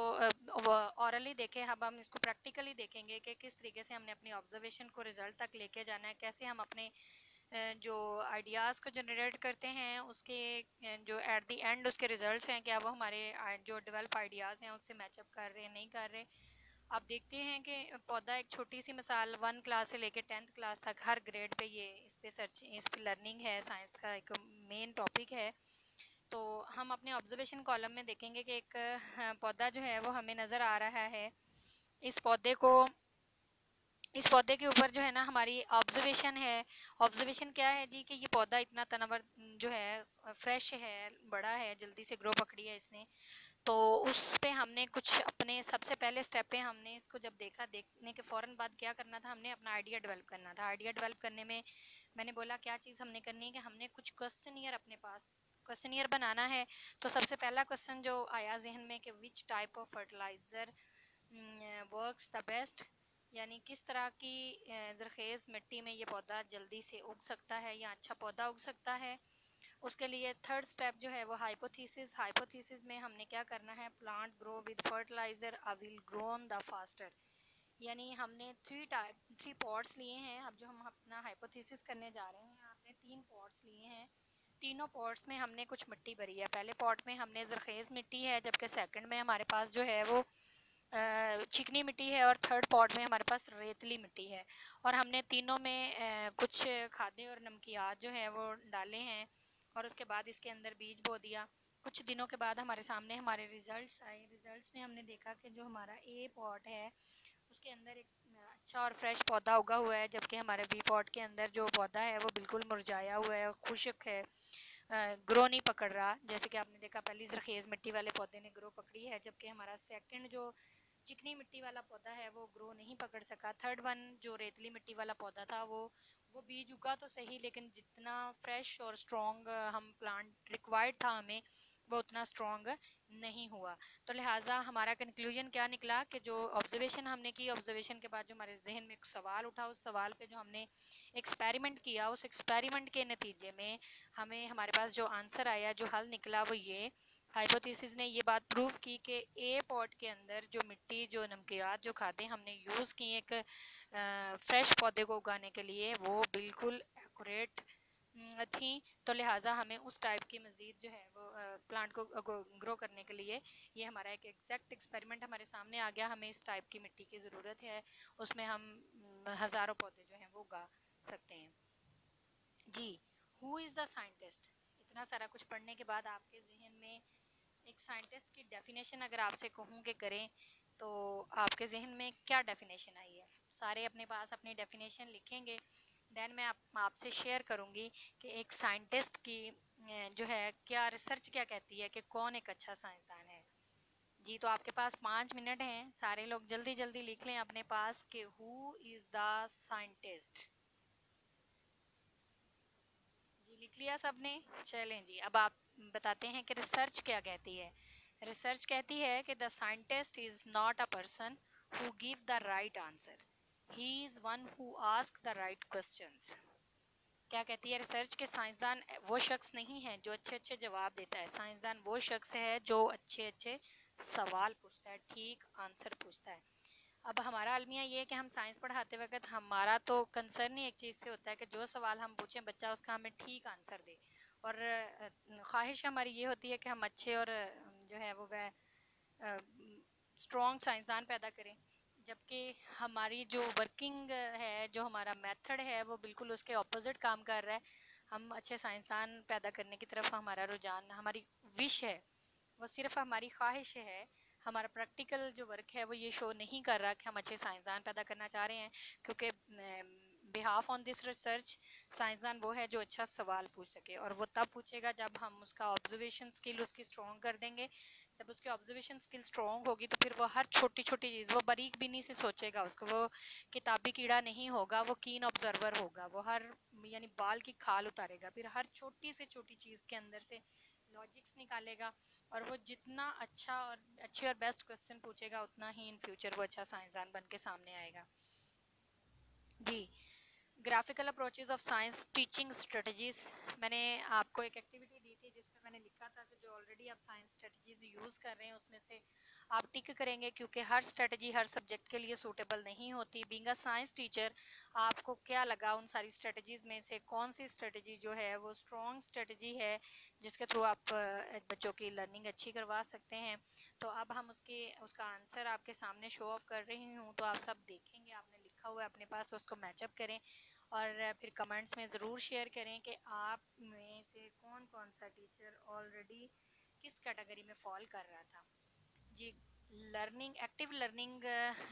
ऑरली देखे, अब हम इसको प्रैक्टिकली देखेंगे कि किस तरीके से हमने अपनी ऑब्जर्वेशन को रिजल्ट तक लेके जाना है, कैसे हम अपने जो आइडियाज़ को जनरेट करते हैं उसके जो एट द एंड उसके रिजल्ट्स हैं, क्या वो हमारे जो डेवलप आइडियाज़ हैं उससे मैचअप कर रहे हैं, नहीं कर रहे। आप देखते हैं कि पौधा, एक छोटी सी मिसाल, 1 क्लास से लेकर 10th क्लास तक हर ग्रेड पे ये इस पे सर्च, इस पे लर्निंग है, साइंस का एक मेन टॉपिक है। तो हम अपने ऑब्जर्वेशन कॉलम में देखेंगे कि एक पौधा जो है वो हमें नज़र आ रहा है। इस पौधे के ऊपर जो है ना हमारी ऑब्जर्वेशन है। ऑब्जर्वेशन क्या है जी, कि ये पौधा इतना तनावर जो है फ्रेश है, बड़ा है, जल्दी से ग्रो पकड़ी है इसने। तो उस पे हमने कुछ अपने सबसे पहले स्टेप पे हमने इसको जब देखा, देखने के फ़ौरन बाद क्या करना था, हमने अपना आइडिया डेवलप करना था। आइडिया डेवलप करने में मैंने बोला क्या चीज़ हमने करनी है कि हमने कुछ क्वेश्चनियर अपने पास क्वेश्चनियर बनाना है। तो सबसे पहला क्वेश्चन जो आया जहन में कि which type of fertiliser works the best, यानी किस तरह की ज़रख़ेज़ मिट्टी में ये पौधा जल्दी से उग सकता है या अच्छा पौधा उग सकता है। उसके लिए थर्ड स्टेप जो है वो हाइपोथेसिस। हाइपोथेसिस में हमने क्या करना है, plant grow with fertiliser I will grow on the faster, यानी हमने थ्री पॉट्स लिए हैं। अब जो हम अपना हाइपोथेसिस करने जा रहे हैं, आपने 3 पॉट्स लिए हैं। तीनों पॉट्स में हमने कुछ मिट्टी भरी है। पहले पॉट में हमने ज़रख़ेज़ मिट्टी है, जबकि सेकंड में हमारे पास जो है वो चिकनी मिट्टी है, और थर्ड पॉट में हमारे पास रेतली मिट्टी है। और हमने तीनों में कुछ खादे और नमकियात जो है वो डाले हैं, और उसके बाद इसके अंदर बीज बो दिया। कुछ दिनों के बाद हमारे सामने हमारे रिजल्ट्स आए। रिजल्ट्स में हमने देखा कि जो हमारा ए पॉट है उसके अंदर एक अच्छा और फ्रेश पौधा उगा हुआ है, जबकि हमारे बी पॉट के अंदर जो पौधा है वो बिल्कुल मुरझाया हुआ है और खुश्क है, ग्रो नहीं पकड़ रहा। जैसे कि आपने देखा पहली ज़रख़ेज़ मिट्टी वाले पौधे ने ग्रो पकड़ी है, जबकि हमारा सेकंड जो चिकनी मिट्टी वाला पौधा है वो ग्रो नहीं पकड़ सका। थर्ड वन जो रेतली मिट्टी वाला पौधा था वो बीज उगा तो सही, लेकिन जितना फ्रेश और स्ट्रॉन्ग हम प्लांट रिक्वायर्ड था हमें, वो उतना स्ट्रॉन्ग नहीं हुआ। तो लिहाजा हमारा कंक्लूजन क्या निकला कि जो ऑब्जर्वेशन हमने की, ऑब्जर्वेशन के बाद जो हमारे जहन में एक सवाल उठा, उस सवाल पे जो हमने एक्सपेरिमेंट किया, उस एक्सपेरिमेंट के नतीजे में हमें हमारे पास जो आंसर आया, जो हल निकला, वो ये हाइपोथेसिस ने ये बात प्रूव की कि ए पॉट के अंदर जो मिट्टी, जो नमकियात, जो खादें हमने यूज़ की एक फ्रेश पौधे को उगाने के लिए, वो बिल्कुल एक्यूरेट थी। तो लिहाजा हमें उस टाइप की मज़ीद जो है वो प्लांट को ग्रो करने के लिए, ये हमारा एक एग्जैक्ट एक्सपेरिमेंट हमारे सामने आ गया। हमें इस टाइप की मिट्टी की ज़रूरत है, उसमें हम हज़ारों पौधे जो हैं वो उगा सकते हैं जी। Who is the scientist? इतना सारा कुछ पढ़ने के बाद आपके जहन में एक साइंटिस्ट की डेफिनेशन अगर आपसे कहूँ कि करें, तो आपके जहन में क्या डेफिनेशन आई है? सारे अपने पास अपनी डेफिनेशन लिखेंगे, देन मैं आपसे शेयर करूँगी कि एक साइंटिस्ट की जो है क्या रिसर्च क्या कहती है कि कौन एक अच्छा साइंसदान है। जी, तो आपके पास 5 मिनट हैं, सारे लोग जल्दी जल्दी लिख लें अपने पास कि हु इज़ द साइंटिस्ट। जी, लिख लिया सबने? चलें जी, अब आप बताते हैं कि रिसर्च क्या कहती है। रिसर्च कहती है कि the scientist is not a person who give the right answer, he is one who ask the right questions. क्या कहती है रिसर्च के साइंसदान वो शख्स नहीं है जो अच्छे अच्छे जवाब देता है। साइंसदान वो शख्स है जो अच्छे अच्छे सवाल पूछता है, ठीक आंसर पूछता है। अब हमारा अलमिया ये है कि हम साइंस पढ़ाते वक्त हमारा तो कंसर्न ही एक चीज़ से होता है कि जो सवाल हम पूछें बच्चा उसका हमें ठीक आंसर दे, और ख्वाहिश हमारी ये होती है कि हम अच्छे और जो है वो वह स्ट्रॉन्ग साइंसदान पैदा करें, जबकि हमारी जो वर्किंग है, जो हमारा मेथड है, वो बिल्कुल उसके ऑपोजिट काम कर रहा है। हम अच्छे साइंसदान पैदा करने की तरफ हमारा रुझान, हमारी विश है, वो सिर्फ हमारी ख्वाहिश है। हमारा प्रैक्टिकल जो वर्क है वो ये शो नहीं कर रहा कि हम अच्छे साइंसदान पैदा करना चाह रहे हैं, क्योंकि बिहाफ ऑन दिस रिसर्च साइंसदान वो है जो अच्छा सवाल पूछ सके, और वो तब पूछेगा जब हम उसका ऑब्जर्वेशन स्किल उसकी स्ट्रॉन्ग कर देंगे। जब उसकी ऑब्जर्वेशन स्किल स्ट्रॉन्ग होगी तो फिर वो हर छोटी छोटी चीज़ वो बारीक बीनी से सोचेगा, उसको वो किताबी कीड़ा नहीं होगा, वो कीन ऑब्जर्वर होगा, वो हर यानी बाल की खाल उतारेगा, फिर हर छोटी से छोटी चीज़ के अंदर से लॉजिक्स निकालेगा, और वो जितना अच्छे और बेस्ट क्वेश्चन पूछेगा उतना ही इन फ्यूचर वो अच्छा साइंसदान बन के सामने आएगा। जी, graphical approaches of science teaching strategies. मैंने आपको एक एक्टिविटी दी थी जिसमें मैंने लिखा था कि जो ऑलरेडी आप साइंस स्ट्रेटजीज यूज़ कर रहे हैं उसमें से आप टिक करेंगे, क्योंकि हर स्ट्रेटजी हर सब्जेक्ट के लिए सूटेबल नहीं होती। बीइंग अ साइंस टीचर, आपको क्या लगा उन सारी स्ट्रेटजीज में से कौन सी स्ट्रेटजी जो है वो स्ट्रॉन्ग स्ट्रेटजी है जिसके थ्रू आप बच्चों की लर्निंग अच्छी करवा सकते हैं। तो अब हम उसका आंसर आपके सामने शो ऑफ कर रही हूँ, तो आप सब देखेंगे, आपने लिखा हुआ है अपने पास, उसको मैचअप करें और फिर कमेंट्स में ज़रूर शेयर करें कि आप में से कौन कौन सा टीचर ऑलरेडी किस कैटेगरी में फॉल कर रहा था। जी, लर्निंग एक्टिव लर्निंग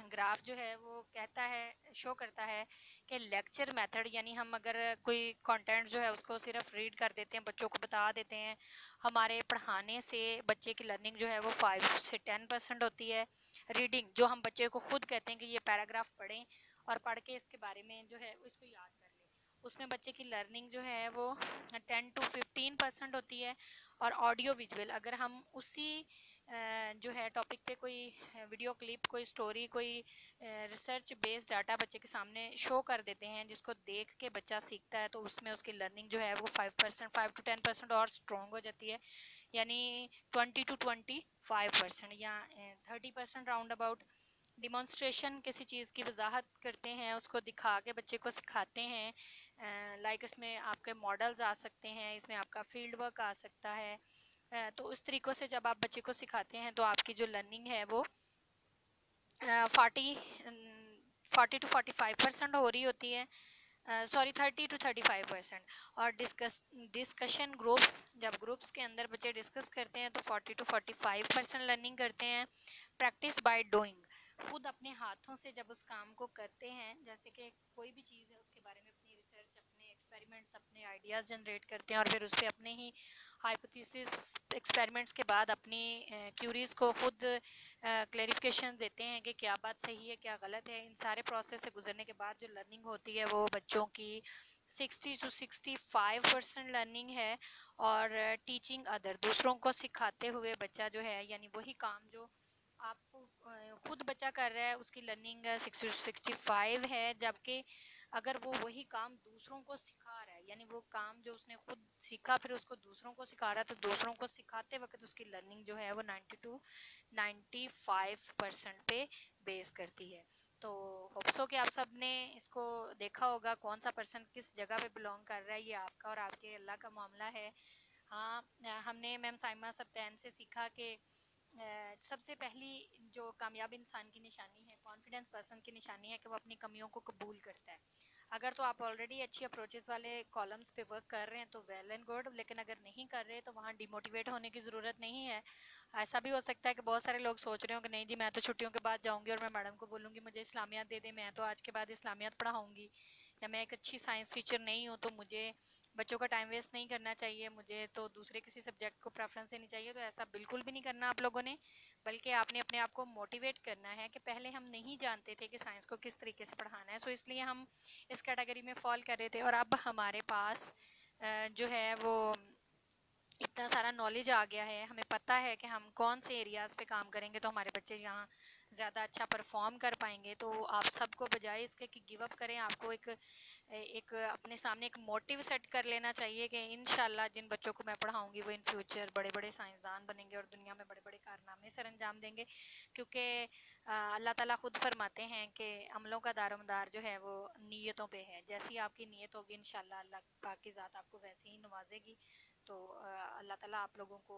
ग्राफ जो है वो कहता है, शो करता है कि लेक्चर मेथड, यानी हम अगर कोई कंटेंट जो है उसको सिर्फ रीड कर देते हैं, बच्चों को बता देते हैं, हमारे पढ़ाने से बच्चे की लर्निंग जो है वो 5 से 10% होती है। रीडिंग, जो हम बच्चे को खुद कहते हैं कि ये पैराग्राफ पढ़ें और पढ़ के इसके बारे में जो है इसको याद कर लें, उसमें बच्चे की लर्निंग जो है वो 10 to 15% होती है। और ऑडियो विजुअल, अगर हम उसी जो है टॉपिक पे कोई वीडियो क्लिप, कोई स्टोरी, कोई रिसर्च बेस्ड डाटा बच्चे के सामने शो कर देते हैं जिसको देख के बच्चा सीखता है, तो उसमें उसकी लर्निंग जो है वो 5 to 10% और स्ट्रॉन्ग हो जाती है। यानी 20 to 25% या 30% राउंड अबाउट। डिमॉन्स्ट्रेशन, किसी चीज़ की वजाहत करते हैं, उसको दिखा के बच्चे को सिखाते हैं। लाइक इसमें आपके मॉडल्स आ सकते हैं, इसमें आपका फील्ड वर्क आ सकता है। तो उस तरीक़ों से जब आप बच्चे को सिखाते हैं तो आपकी जो लर्निंग है वो 40 to 45% हो रही होती है, सॉरी 30 to 35%। और डिस्कशन ग्रुप्स, जब ग्रुप्स के अंदर बच्चे डिस्कस करते हैं तो 40 to 45% लर्निंग करते हैं। प्रैक्टिस बाय डूइंग, खुद अपने हाथों से जब उस काम को करते हैं, जैसे कि कोई भी चीज़ है उसके बारे में अपनी रिसर्च, अपने एक्सपेरिमेंट्स, अपने आइडियाज़ जनरेट करते हैं और फिर उस पर अपने ही हाइपोथेसिस एक्सपेरिमेंट्स के बाद अपनी क्यूरीज को खुद क्लेरिफिकेशन देते हैं कि क्या बात सही है क्या गलत है। इन सारे प्रोसेस से गुजरने के बाद जो लर्निंग होती है वो बच्चों की 60 to 65% लर्निंग है। और टीचिंग अदर, दूसरों को सिखाते हुए बच्चा जो है, यानी वही काम जो आप खुद बच्चा कर रहा है उसकी लर्निंग 60 to 65 है। जबकि अगर वो वही काम दूसरों को सिखा रहा है, यानी वो काम जो उसने खुद सीखा फिर उसको दूसरों को सिखा रहा है, तो दूसरों को सिखाते वक्त उसकी लर्निंग जो है वो 90 to 95% पे बेस करती है। तो होप्सो कि आप सब ने इसको देखा होगा, कौन सा पर्सन किस जगह पे बिलोंग कर रहा है, ये आपका और आपके अल्लाह का मामला है। हाँ, हमने मैम साइमा सब्तैन से सीखा कि सबसे पहली जो कामयाब इंसान की निशानी है, कॉन्फिडेंस पर्सन की निशानी है कि वो अपनी कमियों को कबूल करता है। अगर तो आप ऑलरेडी अच्छी अप्रोचेस वाले कॉलम्स पे वर्क कर रहे हैं तो वेल एंड गुड, लेकिन अगर नहीं कर रहे तो वहाँ डिमोटिवेट होने की ज़रूरत नहीं है। ऐसा भी हो सकता है कि बहुत सारे लोग सोच रहे हो कि नहीं जी, मैं तो छुट्टियों के बाद जाऊँगी और मैं मैडम को बोलूँगी मुझे इस्लामियात दे दे, मैं तो आज के बाद इस्लामियात पढ़ाऊँगी, या मैं एक अच्छी साइंस टीचर नहीं हूँ तो मुझे बच्चों का टाइम वेस्ट नहीं करना चाहिए, मुझे तो दूसरे किसी सब्जेक्ट को प्रेफरेंस देनी चाहिए। तो ऐसा बिल्कुल भी नहीं करना आप लोगों ने, बल्कि आपने अपने आप को मोटिवेट करना है कि पहले हम नहीं जानते थे कि साइंस को किस तरीके से पढ़ाना है, सो इसलिए हम इस कैटेगरी में फॉल कर रहे थे। और अब हमारे पास जो है वो इतना सारा नॉलेज आ गया है, हमें पता है कि हम कौन से एरियाज़ पे काम करेंगे तो हमारे बच्चे यहाँ ज़्यादा अच्छा परफॉर्म कर पाएंगे। तो आप सबको बजाय इसके कि गिव अप करें, आपको एक एक अपने सामने एक मोटिव सेट कर लेना चाहिए कि इंशाल्लाह जिन बच्चों को मैं पढ़ाऊंगी वो इन फ्यूचर बड़े बड़े साइंसदान बनेंगे और दुनिया में बड़े बड़े कारनामे सर अंजाम देंगे। क्योंकि अल्लाह ताला खुद फरमाते हैं कि अमलों का दारोमदार जो है वो नीयतों पे है, जैसी आपकी नीयत होगी इंशाल्लाह अल्लाह पाक की ज़ात आपको वैसे ही नवाजेगी। तो अल्लाह ताला आप लोगों को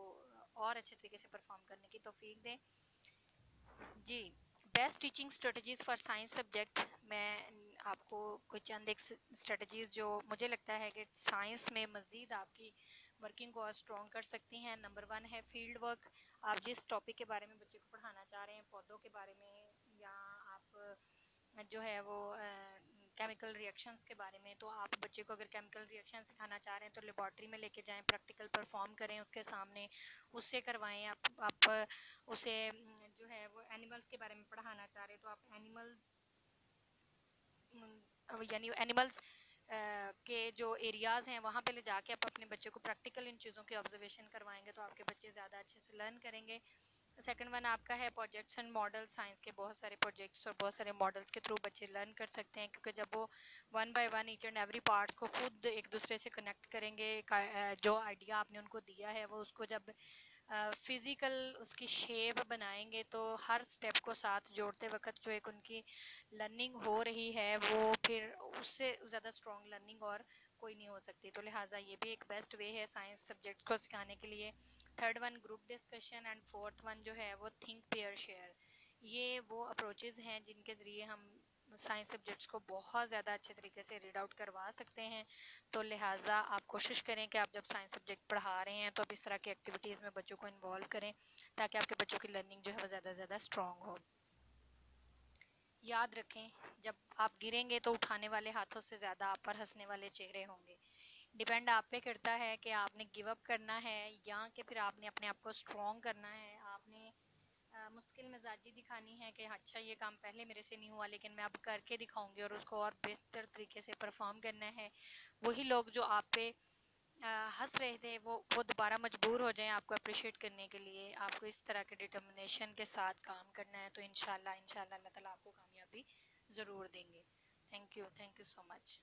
और अच्छे तरीके से परफॉर्म करने की तौफीक दें। जी, best teaching strategies for science subject, मैं आपको कुछ चंद एक स्ट्रेटजीज जो मुझे लगता है कि साइंस में मज़ीद आपकी वर्किंग को और स्ट्रॉन्ग कर सकती हैं। नंबर 1 है फील्ड वर्क। आप जिस टॉपिक के बारे में बच्चे को पढ़ाना चाह रहे हैं, पौधों के बारे में, या आप जो है वो केमिकल रिएक्शंस के बारे में, तो आप बच्चे को अगर केमिकल रिएक्शन सिखाना चाह रहे हैं तो लेबॉर्ट्री में लेके जाएं, प्रैक्टिकल परफॉर्म करें उसके सामने, उससे करवाएं। आप उसे जो है वो एनिमल्स के बारे में पढ़ाना चाह रहे हैं तो आप एनिमल्स, यानी एनिमल्स के जो एरियाज़ हैं वहाँ पे ले जाके आप अपने बच्चे को प्रैक्टिकल इन चीज़ों की ऑब्जर्वेशन करवाएंगे तो आपके बच्चे ज़्यादा अच्छे से लर्न करेंगे। सेकंड वन आपका है प्रोजेक्ट्स एंड मॉडल। साइंस के बहुत सारे प्रोजेक्ट्स और बहुत सारे मॉडल्स के थ्रू बच्चे लर्न कर सकते हैं, क्योंकि जब वो one by one each and every parts को खुद एक दूसरे से कनेक्ट करेंगे, जो आइडिया आपने उनको दिया है वो उसको जब फिज़िकल उसकी शेप बनाएंगे, तो हर स्टेप को साथ जोड़ते वक्त जो एक उनकी लर्निंग हो रही है वो फिर उससे ज़्यादा स्ट्रॉन्ग लर्निंग और कोई नहीं हो सकती। तो लिहाजा ये भी एक बेस्ट वे है साइंस सब्जेक्ट को सिखाने के लिए। Third one group discussion and fourth one जो है वो थिंक पेयर शेयर। ये वो अप्रोचेज़ हैं जिनके ज़रिए हम साइंस सब्जेक्ट्स को बहुत ज़्यादा अच्छे तरीके से रीड आउट करवा सकते हैं। तो लिहाजा आप कोशिश करें कि आप जब साइंस सब्जेक्ट पढ़ा रहे हैं तो आप इस तरह की एक्टिविटीज़ में बच्चों को इन्वॉल्व करें, ताकि आपके बच्चों की लर्निंग जो है वो ज़्यादा से ज़्यादा स्ट्रॉन्ग हो। याद रखें, जब आप गिरेंगे तो उठाने वाले हाथों से ज़्यादा आप पर हंसने वाले चेहरे होंगे। डिपेंड आप पे करता है कि आपने गिव अप करना है या कि फिर आपने अपने आप को स्ट्रॉन्ग करना है। आपने मुश्किल मिजाजी दिखानी है कि अच्छा ये काम पहले मेरे से नहीं हुआ लेकिन मैं अब करके दिखाऊंगी और उसको और बेहतर तरीके से परफॉर्म करना है। वही लोग जो आप पे हंस रहे थे वो दोबारा मजबूर हो जाएं आपको अप्रिशिएट करने के लिए। आपको इस तरह के डिटर्मिनेशन के साथ काम करना है, तो इंशाल्लाह इंशाल्लाह अल्लाह ताला आपको कामयाबी ज़रूर देंगे। Thank you so much.